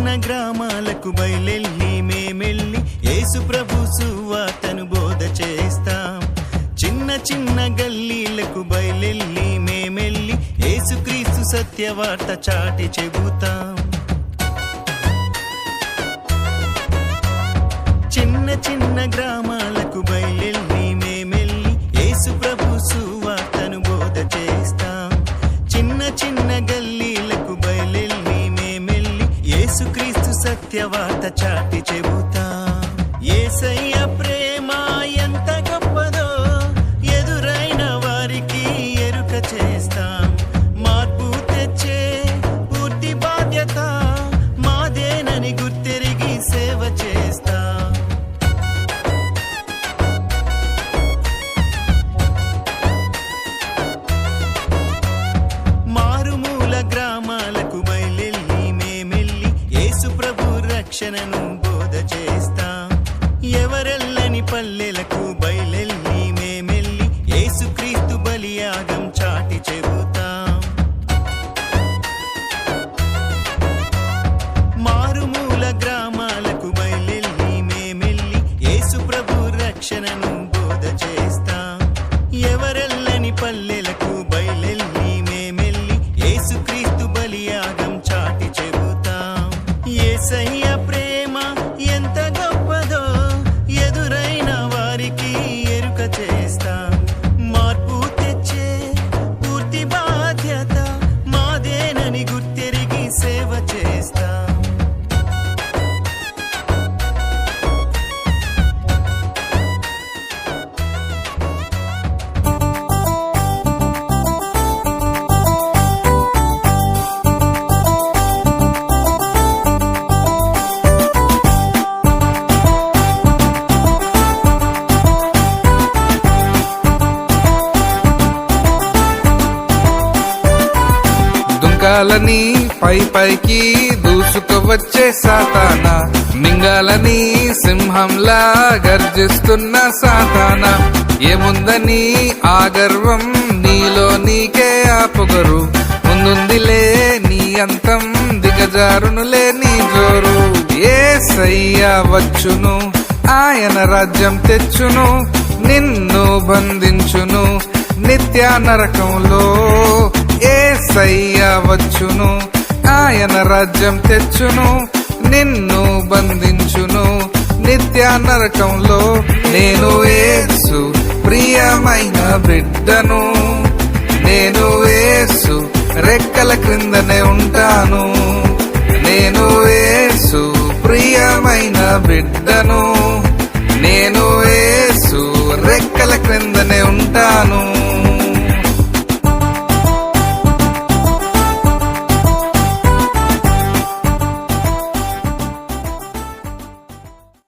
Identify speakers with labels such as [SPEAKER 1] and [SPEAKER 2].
[SPEAKER 1] చిన్న గ్రామాలకు బయలెళ్ళి మేమెళ్ళి యేసు ప్రభు సువార్తను బోధ చేస్తాం. చిన్న చిన్న గల్లీలకు బయలెళ్ళి మేమెళ్ళి యేసుక్రీస్తు సత్యవార్త చాటి చెబుతాం. చిన్న చిన్న గ్రామాలకు బయలెళ్ళి మేమెళ్ళి యేసు ప్రభు సువార్తను బోధ చేస్తాం. చిన్న చిన్న గల్లీలకు బయలెళ్ళి మేమెళ్ళి యేసుక్రీస్తు సత్యవార్త చాటి చెబుతాం. యేసయ్య ప్రేమ ఎంత గొప్పదో ఎదురైన వారికి ఎరుక చేస్తాం. మార్పు తెచ్చే పూర్తి బాధ్యత మాదేనని గుర్తెరిగి సేవ చేస్తాం. మారుమూల గ్రామాలకు బయలెళ్ళి మేమెళ్ళి యేసు ప్రభు రక్షణను బోధ చేస్తాం. ఎవరెల్లని పల్లెలకు బయలెళ్ళి మేమెళ్ళి యేసుక్రీస్తు బలియాగం చాటి చెబుతాం. మారుమూల గ్రామాలకు బయలెళ్ళి మేమెళ్ళి యేసు ప్రభు రక్షణను బోధ చేస్తాం. ఎవరెల్లని పల్లెలకు బయలెళ్ళి మేమెళ్ళి యేసుక్రీస్తు బలియాగం చాటి చెబుతాం. యేసయ్య ప్రేమ ఎంత గొప్పదో ఎదురైన వారికి ఎరుక చేస్తాం. మార్పు తెచ్చే పూర్తి బాధ్యత మాదేనని గుర్తెరిగి సేవ చేస్తాం.
[SPEAKER 2] దుంకాలని పై పైకి దూసుకువచ్చే సాతానా, మింగాలని సింహంలా గర్జిస్తున్న సాతానా. ఏముందని ఆ గర్వం నీలో నీకే ఆ పొగరు, ముందుందిలే నీ అంతం దిగజారునులే నీ జోరు. యేసయ్య వచ్చును, ఆయన రాజ్యం తెచ్చును, నిన్ను బంధించును నిత్య నరకంలో. యేసయ్య వచ్చును, ఆయన రాజ్యం తెచ్చును, నిన్ను బంధించును నిత్య నరకంలో. నేను యేసు ప్రియమైన బిడ్డను, నేను యేసు రెక్కల క్రింద